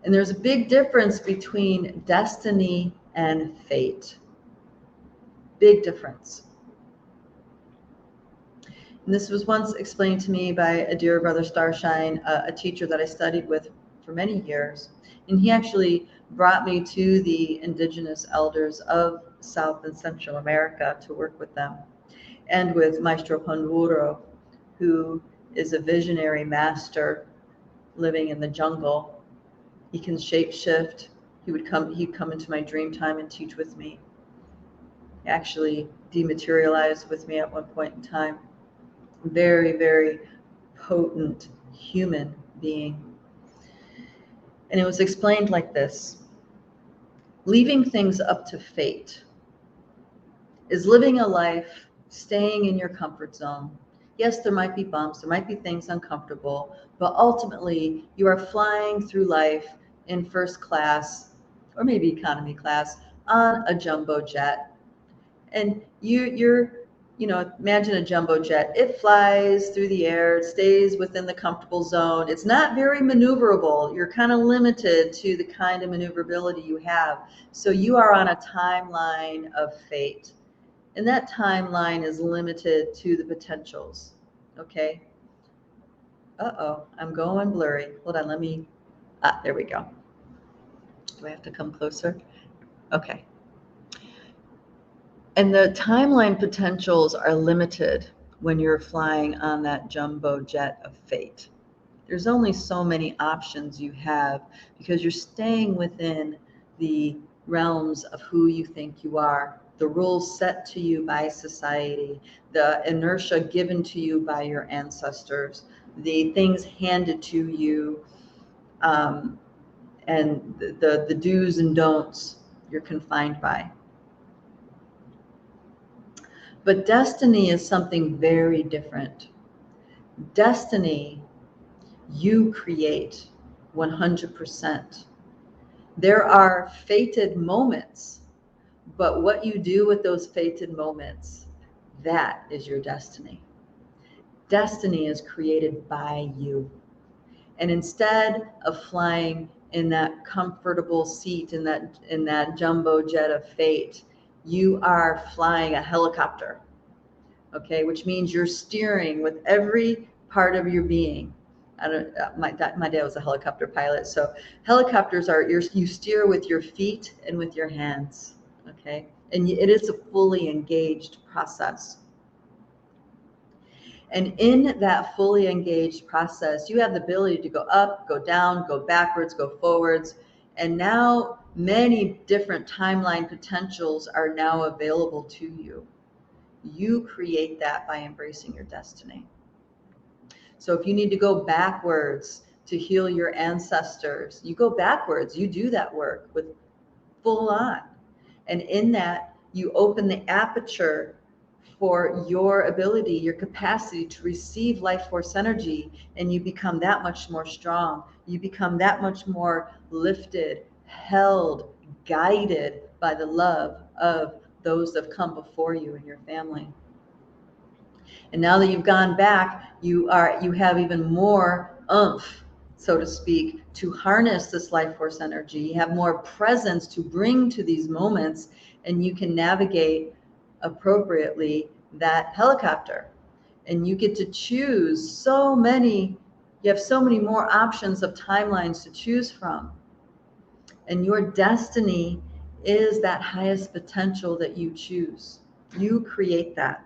And there's a big difference between destiny and fate. Big difference. And this was once explained to me by a dear brother Starshine, a teacher that I studied with for many years. And he actually brought me to the indigenous elders of South and Central America to work with them, and with Maestro Panduro, who is a visionary master living in the jungle. He can shapeshift. He'd come into my dream time and teach with me. He actually dematerialized with me at one point in time. Very, very potent human being. And it was explained like this: leaving things up to fate is living a life staying in your comfort zone. Yes, there might be bumps, there might be things uncomfortable, but ultimately you are flying through life in first class or maybe economy class on a jumbo jet. And you're imagine a jumbo jet. It flies through the air, it stays within the comfortable zone. It's not very maneuverable. You're kind of limited to the kind of maneuverability you have. So you are on a timeline of fate. And that timeline is limited to the potentials. Okay. Uh-oh, I'm going blurry. Hold on, there we go. Do I have to come closer? Okay. And the timeline potentials are limited when you're flying on that jumbo jet of fate. There's only so many options you have because you're staying within the realms of who you think you are, the rules set to you by society, the inertia given to you by your ancestors, the things handed to you, and the do's and don'ts you're confined by. But destiny is something very different. Destiny, you create 100%. There are fated moments, but what you do with those fated moments, that is your destiny. Destiny is created by you. And instead of flying in that comfortable seat in that jumbo jet of fate, you are flying a helicopter, okay, which means you're steering with every part of your being. My dad was a helicopter pilot, so helicopters you steer with your feet and with your hands, okay, and it is a fully engaged process. And in that fully engaged process, you have the ability to go up, go down, go backwards, go forwards. And now many different timeline potentials are now available to you. You create that by embracing your destiny. So if you need to go backwards to heal your ancestors, you go backwards, you do that work with full on. And in that, you open the aperture for your ability, your capacity to receive life force energy, and you become that much more strong. You become that much more lifted, held, guided by the love of those that have come before you and your family. And now that you've gone back, you have even more oomph, so to speak, to harness this life force energy. You have more presence to bring to these moments, and you can navigate appropriately that helicopter. And you get to choose you have so many more options of timelines to choose from. And your destiny is that highest potential that you choose. You create that.